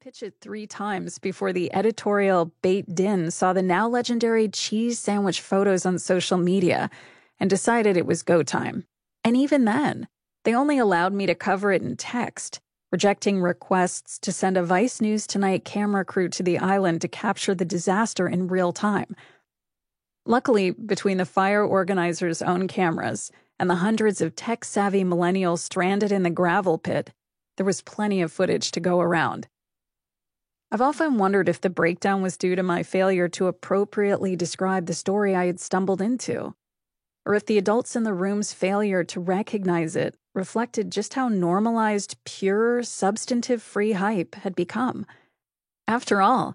pitch it 3 times before the editorial Bait Din saw the now legendary cheese sandwich photos on social media and decided it was go time. And even then, they only allowed me to cover it in text, rejecting requests to send a Vice News Tonight camera crew to the island to capture the disaster in real time. Luckily, between the fire organizers' own cameras and the hundreds of tech-savvy millennials stranded in the gravel pit, there was plenty of footage to go around. I've often wondered if the breakdown was due to my failure to appropriately describe the story I had stumbled into, or if the adults in the room's failure to recognize it reflected just how normalized, pure, substantive-free hype had become. After all,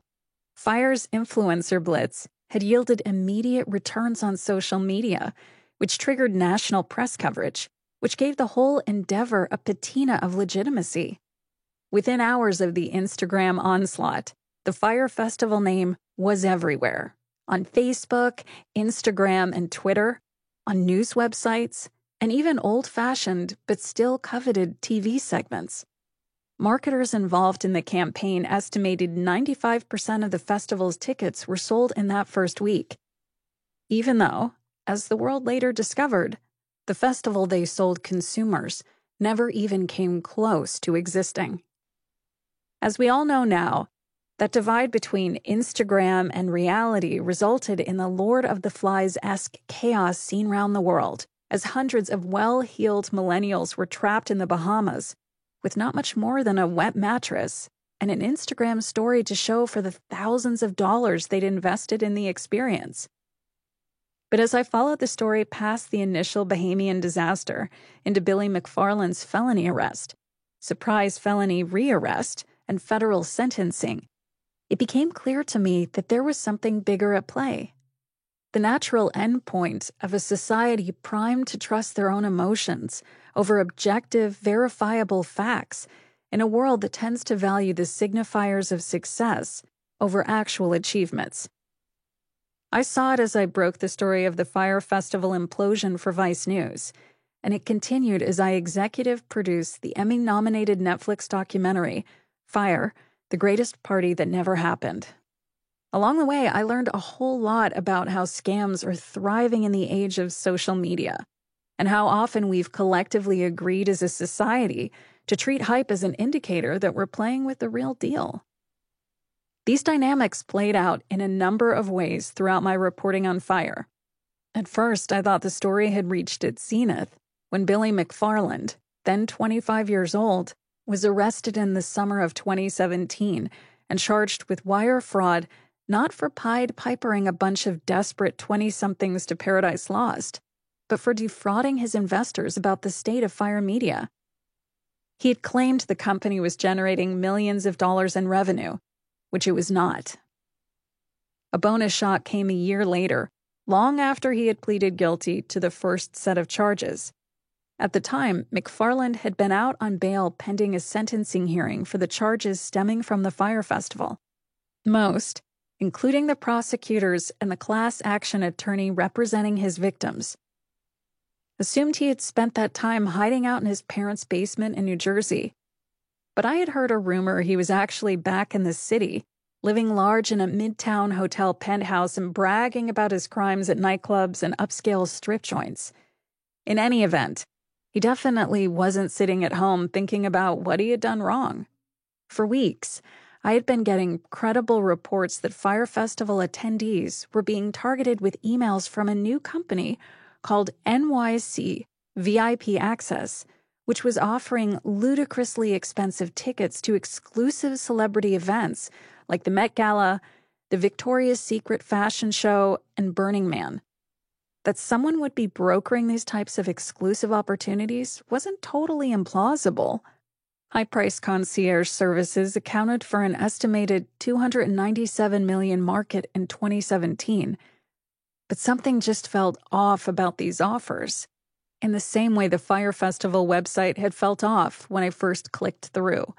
Fire's influencer blitz had yielded immediate returns on social media, which triggered national press coverage, which gave the whole endeavor a patina of legitimacy. Within hours of the Instagram onslaught, the Fire Festival name was everywhere. On Facebook, Instagram, and Twitter, on news websites, and even old-fashioned but still coveted TV segments. Marketers involved in the campaign estimated 95% of the festival's tickets were sold in that first week. Even though, as the world later discovered, the festival they sold consumers never even came close to existing. As we all know now, that divide between Instagram and reality resulted in the Lord of the Flies-esque chaos seen round the world, as hundreds of well-heeled millennials were trapped in the Bahamas with not much more than a wet mattress and an Instagram story to show for the thousands of dollars they'd invested in the experience. But as I followed the story past the initial Bahamian disaster into Billy McFarland's felony arrest, surprise felony rearrest, and federal sentencing, it became clear to me that there was something bigger at play. The natural endpoint of a society primed to trust their own emotions over objective, verifiable facts in a world that tends to value the signifiers of success over actual achievements. I saw it as I broke the story of the Fire Festival implosion for Vice News, and it continued as I executive produced the Emmy-nominated Netflix documentary, Fire, The Greatest Party That Never Happened. Along the way, I learned a whole lot about how scams are thriving in the age of social media, and how often we've collectively agreed as a society to treat hype as an indicator that we're playing with the real deal. These dynamics played out in a number of ways throughout my reporting on Fire. At first, I thought the story had reached its zenith when Billy McFarland, then 25 years old, was arrested in the summer of 2017 and charged with wire fraud, not for Pied Pipering a bunch of desperate 20-somethings to Paradise Lost, but for defrauding his investors about the state of Fire Media. He had claimed the company was generating millions of dollars in revenue, which it was not. A bonus shot came a year later, long after he had pleaded guilty to the first set of charges. At the time, McFarland had been out on bail pending a sentencing hearing for the charges stemming from the Fire Festival. Most, including the prosecutors and the class action attorney representing his victims, assumed he had spent that time hiding out in his parents' basement in New Jersey. But I had heard a rumor he was actually back in the city, living large in a midtown hotel penthouse and bragging about his crimes at nightclubs and upscale strip joints. In any event, he definitely wasn't sitting at home thinking about what he had done wrong. For weeks, I had been getting credible reports that Fire Festival attendees were being targeted with emails from a new company called NYC VIP Access, which was offering ludicrously expensive tickets to exclusive celebrity events like the Met Gala, the Victoria's Secret fashion show, and Burning Man. That someone would be brokering these types of exclusive opportunities wasn't totally implausible. High-priced concierge services accounted for an estimated $297 million market in 2017. But something just felt off about these offers, in the same way the Fire Festival website had felt off when I first clicked through.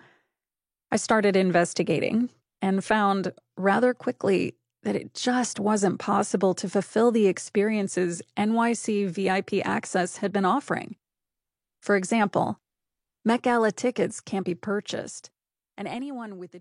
I started investigating and found, rather quickly, that it just wasn't possible to fulfill the experiences NYC VIP Access had been offering. For example, Met Gala tickets can't be purchased, and anyone with